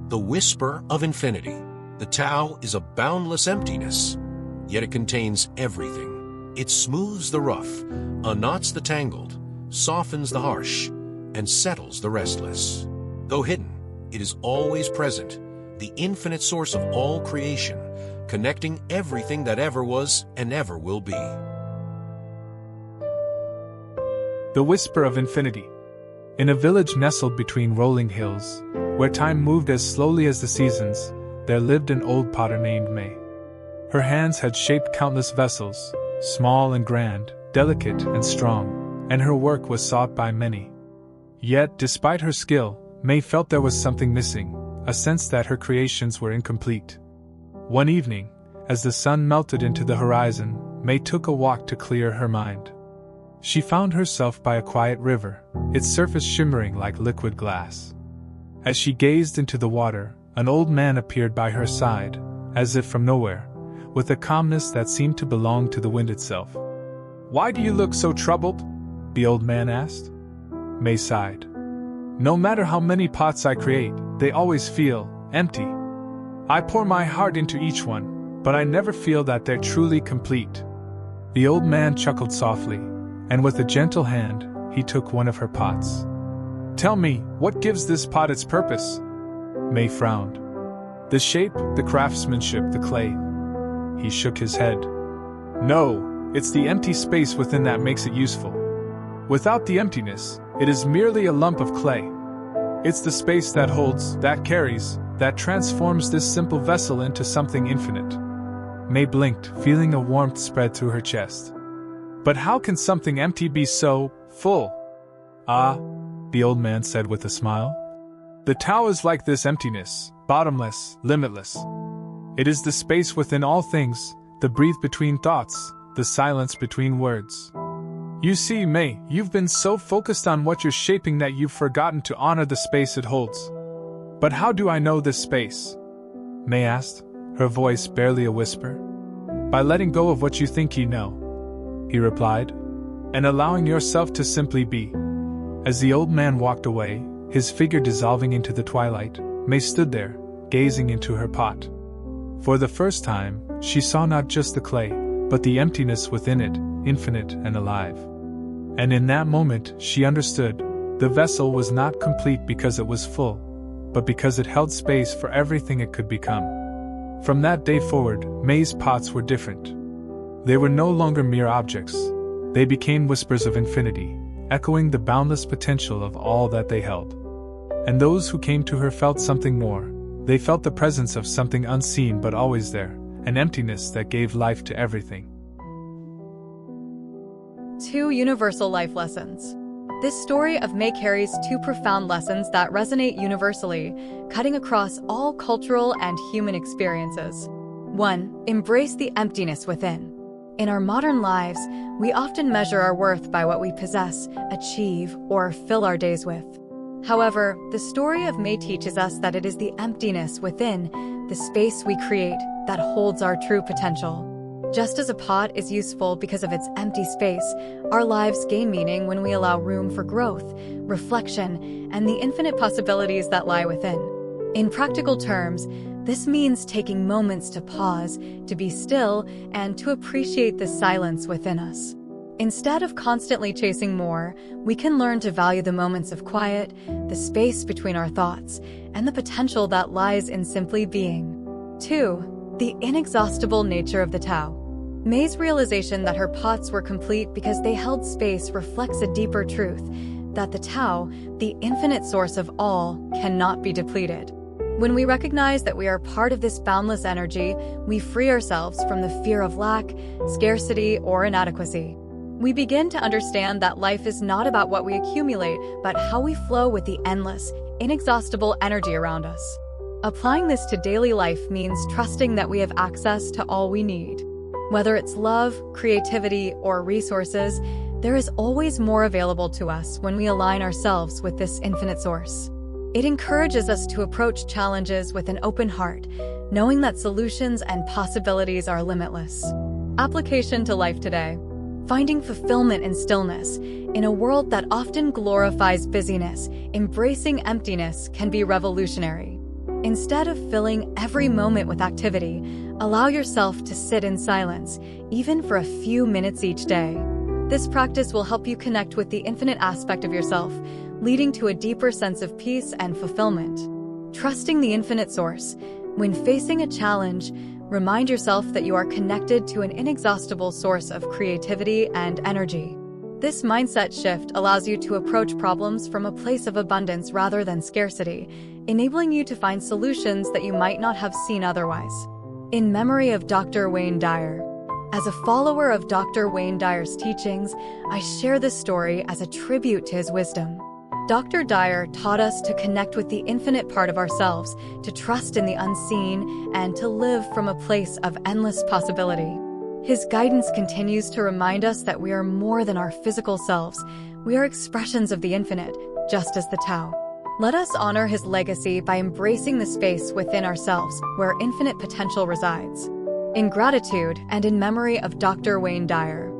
The whisper of infinity. The Tao is a boundless emptiness, yet it contains everything. It smooths the rough, unknots the tangled, softens the harsh, and settles the restless. Though hidden, it is always present, the infinite source of all creation, connecting everything that ever was and ever will be. The whisper of infinity. In a village nestled between rolling hills, where time moved as slowly as the seasons, there lived an old potter named May. Her hands had shaped countless vessels, small and grand, delicate and strong, and her work was sought by many. Yet, despite her skill, May felt there was something missing, a sense that her creations were incomplete. One evening, as the sun melted into the horizon, May took a walk to clear her mind. She found herself by a quiet river, its surface shimmering like liquid glass. As she gazed into the water, an old man appeared by her side, as if from nowhere, with a calmness that seemed to belong to the wind itself. "Why do you look so troubled?" the old man asked. May sighed. "No matter how many pots I create, they always feel empty. I pour my heart into each one, but I never feel that they're truly complete." The old man chuckled softly, and with a gentle hand, he took one of her pots. "Tell me, what gives this pot its purpose?" May frowned. "The shape, the craftsmanship, the clay." He shook his head. "No, it's the empty space within that makes it useful. Without the emptiness, it is merely a lump of clay. It's the space that holds, that carries, that transforms this simple vessel into something infinite." May blinked, feeling a warmth spread through her chest. "But how can something empty be so full?" "Ah," the old man said with a smile. "The Tao is like this emptiness, bottomless, limitless. It is the space within all things, the breathe between thoughts, the silence between words. You see, May, you've been so focused on what you're shaping that you've forgotten to honor the space it holds." "But how do I know this space?" May asked, her voice barely a whisper. "By letting go of what you think you know," he replied, "and allowing yourself to simply be." As the old man walked away, his figure dissolving into the twilight, May stood there, gazing into her pot. For the first time, she saw not just the clay, but the emptiness within it, infinite and alive. And in that moment, she understood, the vessel was not complete because it was full, but because it held space for everything it could become. From that day forward, May's pots were different. They were no longer mere objects. They became whispers of infinity, echoing the boundless potential of all that they held. And those who came to her felt something more. They felt the presence of something unseen but always there, an emptiness that gave life to everything. 2 universal life lessons. This story of May carries 2 profound lessons that resonate universally, cutting across all cultural and human experiences. 1. Embrace the emptiness within. In our modern lives, we often measure our worth by what we possess, achieve, or fill our days with. However, the story of May teaches us that it is the emptiness within, the space we create, that holds our true potential. Just as a pot is useful because of its empty space, our lives gain meaning when we allow room for growth, reflection, and the infinite possibilities that lie within. In practical terms, this means taking moments to pause, to be still, and to appreciate the silence within us. Instead of constantly chasing more, we can learn to value the moments of quiet, the space between our thoughts, and the potential that lies in simply being. 2. The inexhaustible nature of the Tao. May's realization that her pots were complete because they held space reflects a deeper truth, that the Tao, the infinite source of all, cannot be depleted. When we recognize that we are part of this boundless energy, we free ourselves from the fear of lack, scarcity, or inadequacy. We begin to understand that life is not about what we accumulate, but how we flow with the endless, inexhaustible energy around us. Applying this to daily life means trusting that we have access to all we need. Whether it's love, creativity, or resources, there is always more available to us when we align ourselves with this infinite source. It encourages us to approach challenges with an open heart, knowing that solutions and possibilities are limitless. Application to life today. Finding fulfillment in stillness. In a world that often glorifies busyness, embracing emptiness can be revolutionary. Instead of filling every moment with activity, allow yourself to sit in silence, even for a few minutes each day. This practice will help you connect with the infinite aspect of yourself, leading to a deeper sense of peace and fulfillment. Trusting the infinite source. When facing a challenge, remind yourself that you are connected to an inexhaustible source of creativity and energy. This mindset shift allows you to approach problems from a place of abundance rather than scarcity, enabling you to find solutions that you might not have seen otherwise. In memory of Dr. Wayne Dyer. As a follower of Dr. Wayne Dyer's teachings, I share this story as a tribute to his wisdom. Dr. Dyer taught us to connect with the infinite part of ourselves, to trust in the unseen, and to live from a place of endless possibility. His guidance continues to remind us that we are more than our physical selves. We are expressions of the infinite, just as the Tao. Let us honor his legacy by embracing the space within ourselves where infinite potential resides. In gratitude and in memory of Dr. Wayne Dyer.